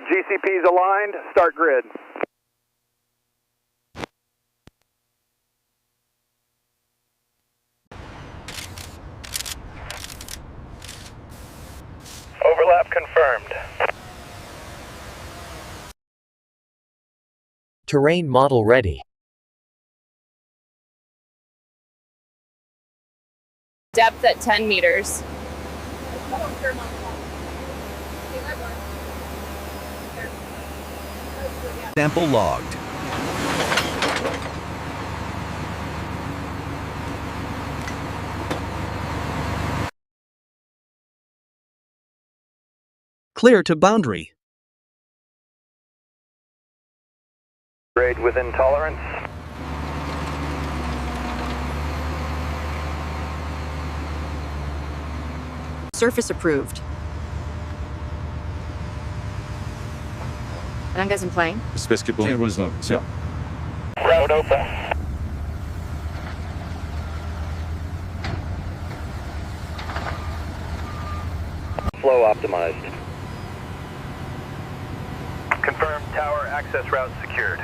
GCP's aligned. Start grid. Overlap confirmed. Terrain model ready. Depth at 10 meters. Sample logged. Clear to boundary. Grade within tolerance. Surface approved. Anong plane? Спецкипол. Все. Route open. Flow optimized. Confirmed tower access route secured.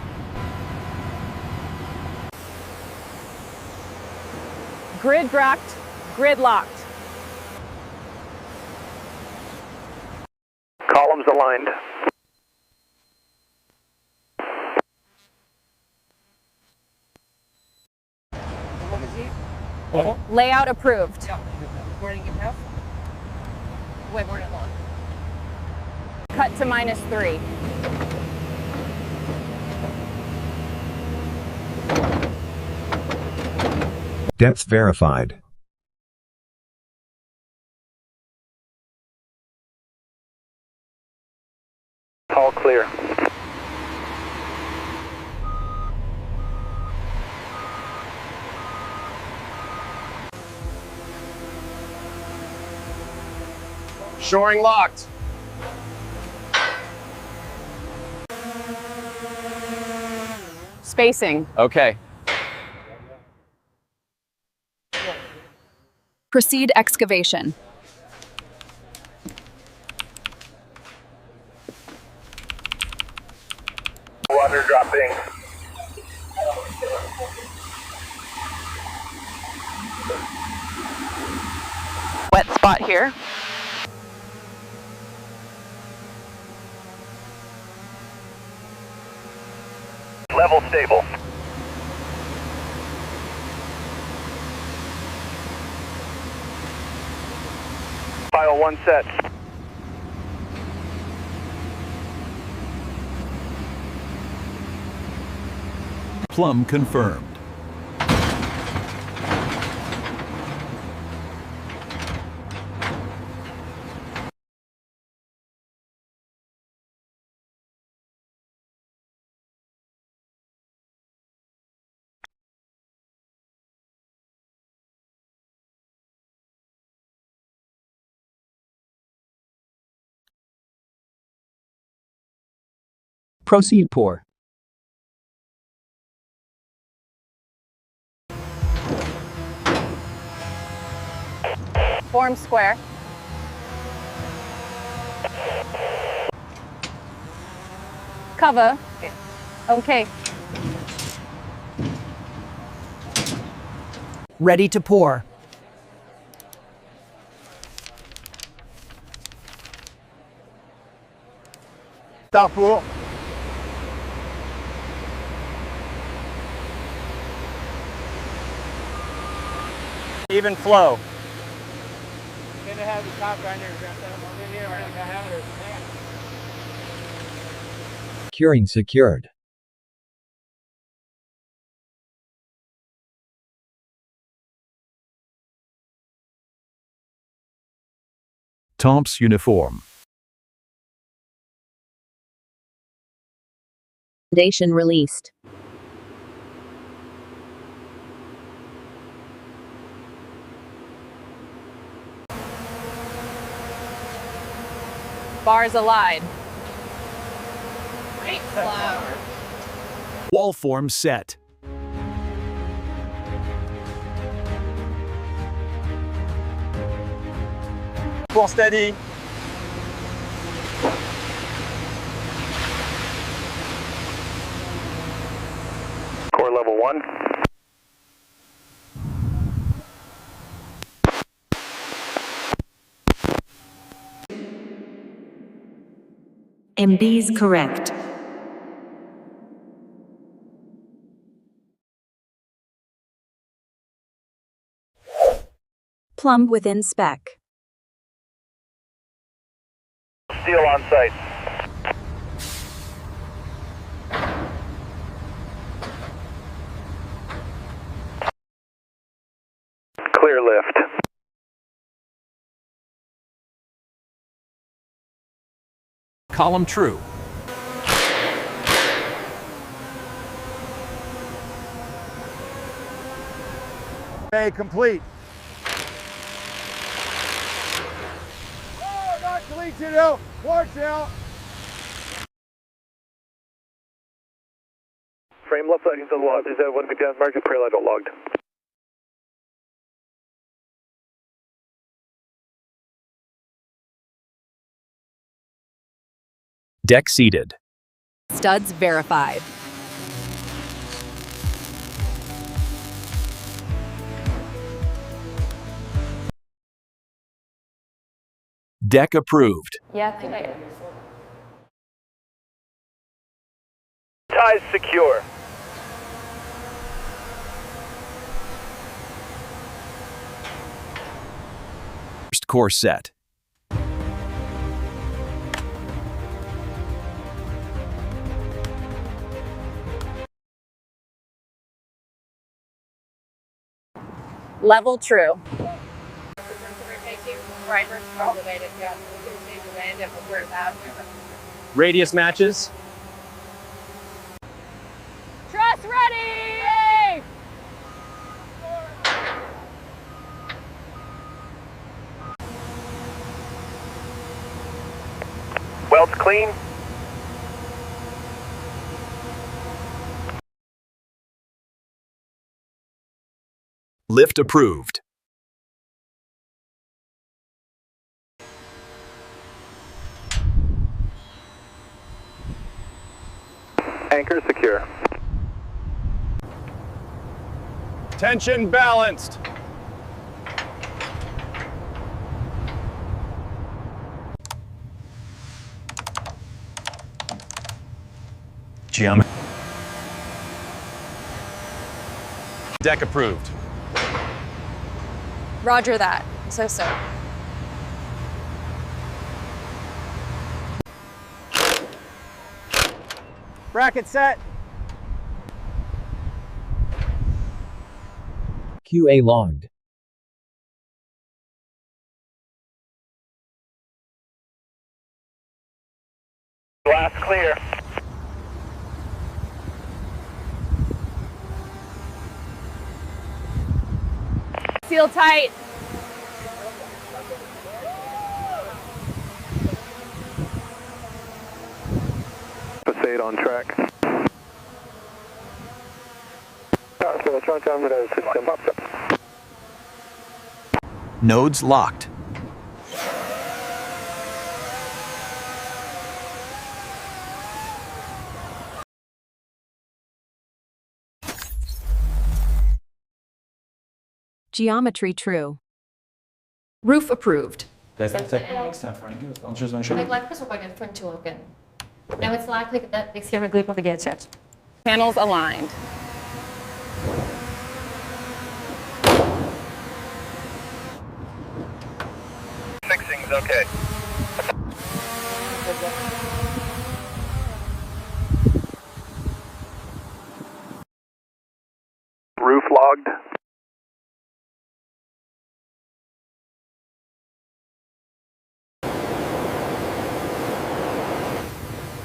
Grid rocked, grid locked. Columns aligned. Layout approved. Cut to -3. Depth verified. All clear. Shoring locked. Spacing. Okay. Proceed excavation. Water dropping. Wet spot here. Level stable. Pile 1 set. Plumb confirmed. Proceed pour. Form square. Cover. Okay. Ready to pour. Start pour. Even flow. Curing secured. Tomps uniform. Foundation released. Bars allied. Great flower. Wall form set. Pour steady. level 1. MB's correct. Plumb within spec. Steel on site. Clear lift. Column true. Bay complete. Oh, not complete, Tito. Watch out. Frame left lighting to the log. Is that one big down market? Prayer light logged. Deck seated. Studs verified. Deck approved. Yeah. Ties secure. First course set. Level true. Radius matches. Truss ready! Welds clean. Lift approved. Anchor secure. Tension balanced. Geometry. Deck approved. Roger that. So. Bracket set. QA logged. Glass clear. Seal tight. Facade on track. Nodes locked. Geometry true. Roof approved. Like pessoa front to open. Now it's likely that the exterior grip of the gadget. Panels aligned. Fixing's okay. Roof logged.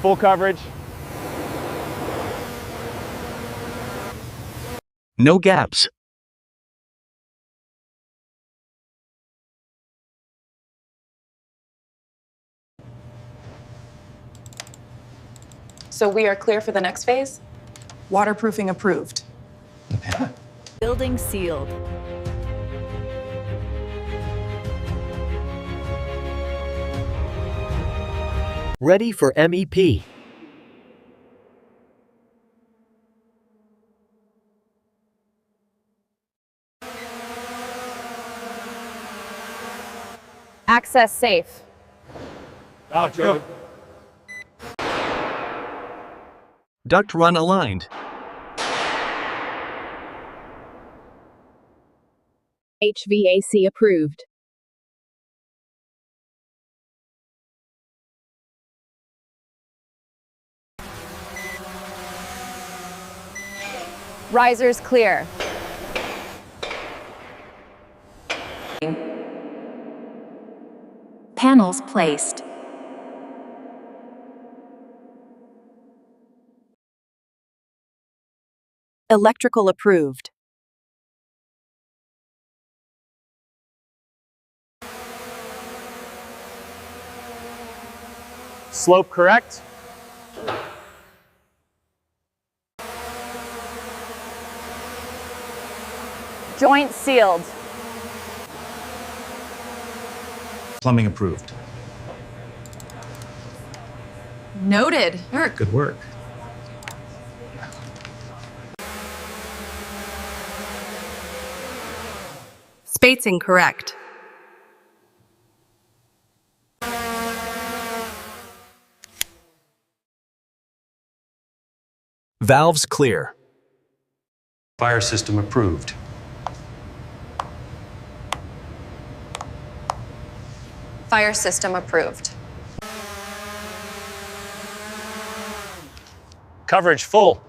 Full coverage. No gaps. So we are clear for the next phase? Waterproofing approved. Building sealed. Ready for MEP. Access safe. Out, Joe. Duct run aligned. HVAC approved. Risers clear. Panels placed. Electrical approved. Slope correct. Joint sealed. Plumbing approved. Noted. Good work. Spacing correct. Valves clear. Fire system approved. Fire system approved. Coverage full.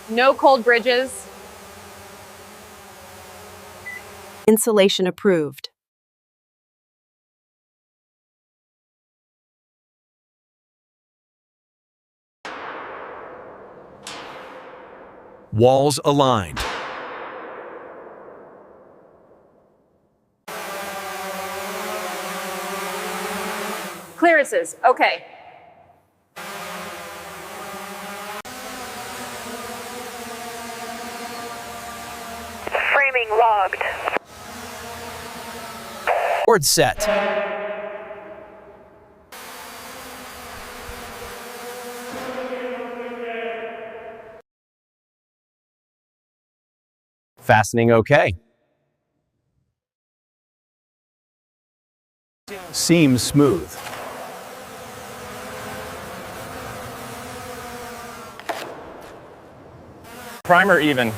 No cold bridges. Insulation approved. Walls aligned. Clearances. Okay. Framing logged. Board set. Fastening okay. Seam smooth. Primer even.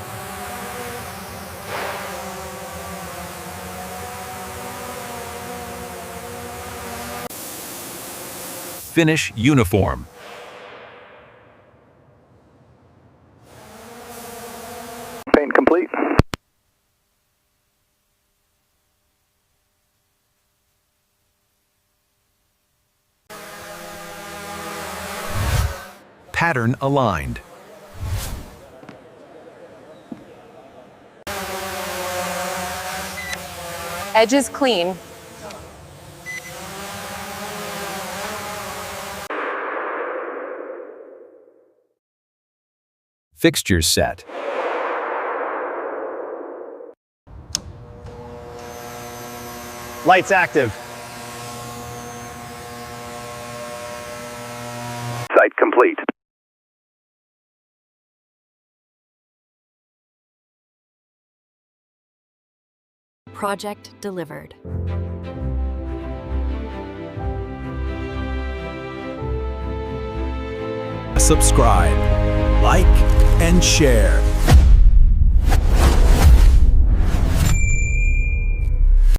Finish uniform. Paint complete. Pattern aligned. Edges clean. Fixtures set. Lights active. Site complete. Project delivered. Subscribe, like, and share.